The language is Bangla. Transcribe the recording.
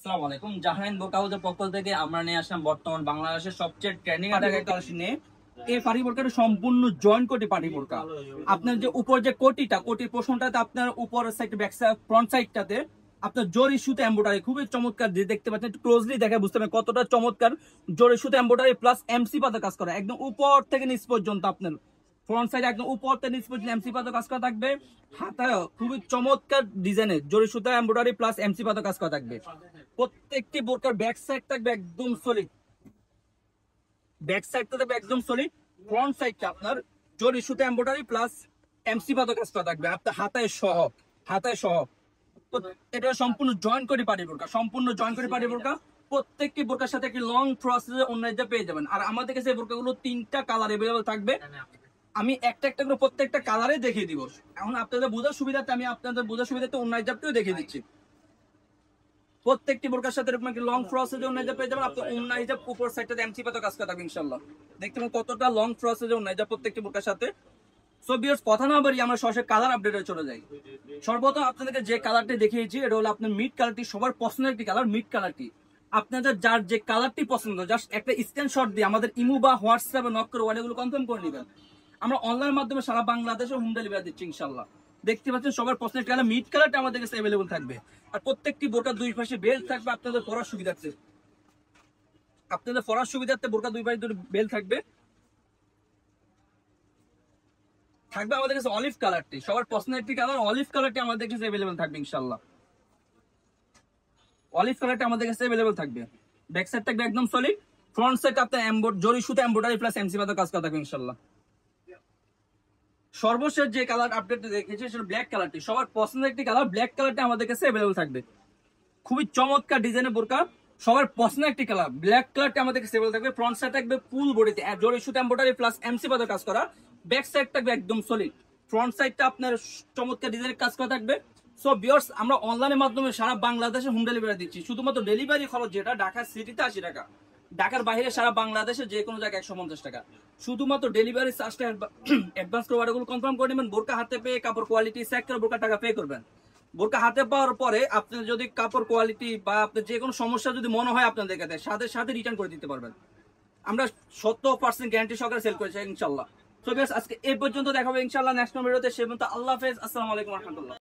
আসসালামু আলাইকুম। জাহান বোরকা হাউসের পক্ষ থেকে আমরা নিয়ে আসলাম বর্তমান বাংলাদেশের সবচেয়ে ট্রেন্ডিং কালেকশন নিয়ে এই পার্টি বোরকাটা সম্পূর্ণ জয়েন্ট কোটি পার্টি বোরকা। আপনার যে উপর যে কোটির পোর্শনটাতে আপনার উপরের সাইড ব্যাক সাইড ফ্রন্ট সাইডটাতে আপনার জরি সুতো এমব্রয়ডারি খুবই চমৎকার, যে দেখতে পাচ্ছেন একটু ক্লোজলি দেখে বুঝতে পারবেন কতটা চমৎকার। জরি সুতো এমব্রয়ডারি প্লাস এমসি পাতা কাজ করা একদম উপর থেকে নিচ পর্যন্ত, আপনার ফ্রন্ট সাইড একদম উপর থেকে নিচ পর্যন্ত এমসি পাতা কাজ করা থাকবে। হাতায় খুবই চমৎকার ডিজাইনের জরি সুতো এমব্রয়ডারি প্লাস এমসি পাতা কাজ করা থাকবে। প্রত্যেকটি বোরকার ব্যাক সাইড থাকবে একদম সলিড, ব্যাক সাইডটা থাকবে একদম সলিড, ফ্রন্ট সাইডটা আপনার জরি সুতো এমব্রয়ডারি প্লাস এমসি পাতা কাজ করা থাকবে আপনার হাতায় সহ। তো এটা সম্পূর্ণ জয়েন্ট করে পার্টি বোরকা, সম্পূর্ণ জয়েন্ট করে পার্টি বোরকা। প্রত্যেকটি বোরকার সাথে একটি লং প্রসেসে অন্যান্য পেয়ে যাবেন। আর আমাদের কাছে এই বোরকাগুলো 3টা কালার अवेलेबल থাকবে। আমি একটা একটা করে প্রত্যেকটা কালারে দেখিয়ে দিব। এখন আপনাদের বোঝার সুবিধাতে অন্য হিজাবটিও দেখিয়ে দিচ্ছি। প্রত্যেকটি বোরকার সাথে এরকম একটা লং প্রসেসে অন্য হিজাব পেয়ে যাবেন। আপনি অন্য হিজাব উপর সাইডটাতে এমসি পাতা কাজ করা থাকবে ইনশাআল্লাহ। দেখতে পাবেন কতটা লং প্রসেসে অন্য হিজাব প্রত্যেকটি বোরকার সাথে। সো ভিউয়ার্স, কথা না বাড়িয়ে আমরা সরাসরি কালার আপডেটে চলে যাই। সর্বপ্রথম আপনাদেরকে যে কালারটি দেখিয়েছি এটা হলো আপনার মিড কালারটি, সবার পছন্দের একটি কালার মিড কালারটি। আপনাদের যার যে কালারটি পছন্দ জাস্ট একটা স্ক্রিনশট দিয়ে আমাদের ইমো বা হোয়াটসঅ্যাপে নক করে অর্ডারগুলো কনফার্ম করে নেবেন। আমরা অনলাইনের মাধ্যমে সারা বাংলাদেশে হোম ডেলিভারি দিচ্ছি ইনশাআল্লাহ। দেখতে পাচ্ছেন সবার পছন্দের কালার মিড কালারটা আমাদের কাছে अवेलेबल থাকবে। আর প্রত্যেকটি বোরকার দুই পাশে বেল্ট থাকবে আপনাদের পরার সুবিধার্থে। বোরকার দুই পাশে দুটো বেল্ট থাকবে আমাদের কাছে অলিভ কালারটি, সবার পছন্দের একটি কালার অলিভ কালারটি আমাদের কাছে अवेलेबल থাকবে ইনশাআল্লাহ। অলিভ কালারটা আমাদের কাছে अवेलेबल থাকবে। ব্যাক সাইড থাকবে একদম সলিড, ফ্রন্ট সাইড আপনার জরি সুতো এমব্রয়ডারি প্লাস এমসি পাতা কাজ করা থাকবে ইনশাআল্লাহ। সর্বশেষ যে কালার আপডেট দেখেছি সেটা ব্ল্যাক কালারটি, সবার পছন্দের একটি কালার ব্ল্যাক কালারটা আমাদের কাছে अवेलेबल থাকবে। খুবই চমৎকার ডিজাইনের বোরকা, সবার পছন্দের একটি কালার ব্ল্যাক কালারটা আমাদের কাছে अवेलेबल থাকবে। ফ্রন্ট সাইড থাকবে ফুল বডিতে জরি সুতো এমব্রয়ডারি প্লাস এমসি পাতা কাজ করা, ব্যাক সাইড থাকবে একদম সলিড, ফ্রন্ট সাইডটা আপনার চমৎকার ডিজাইনের কাজ করা থাকবে। সো ভিউয়ার্স, আমরা অনলাইনের মাধ্যমে সারা বাংলাদেশে হোম ডেলিভারি দিচ্ছি। শুধুমাত্র ডেলিভারি খরচ যেটা ঢাকা সিটিতে 80 টাকা, ঢাকার বাইরে সারা বাংলাদেশে যে কোনো জায়গায় 150 টাকা। শুধুমাত্র ডেলিভারি চার্জটা অ্যাডভান্স করে অর্ডারগুলো কনফার্ম করে নেবেন। বোরকা হাতে পেয়ে কাপড় কোয়ালিটি চেক করে বোরকা টাকা পে করবেন। বোরকা হাতে পাওয়ার পরে আপনি যদি কাপড় কোয়ালিটি বা আপনার যে কোনো সমস্যা যদি মনে হয় আপনাদের কাছে, সাথে সাথে রিটার্ন করে দিতে পারবেন। আমরা 100% গ্যারান্টি সহকারে সেল করেছি ইনশাআল্লাহ। সো ভিউয়ার্স, আজকে এই পর্যন্ত দেখা হবে ইনশাআল্লাহ নেক্সট ভিডিওতে। সে পর্যন্ত আল্লাহ হাফেজ, আসসালামু আলাইকুম ওয়া রাহমাতুল্লাহ।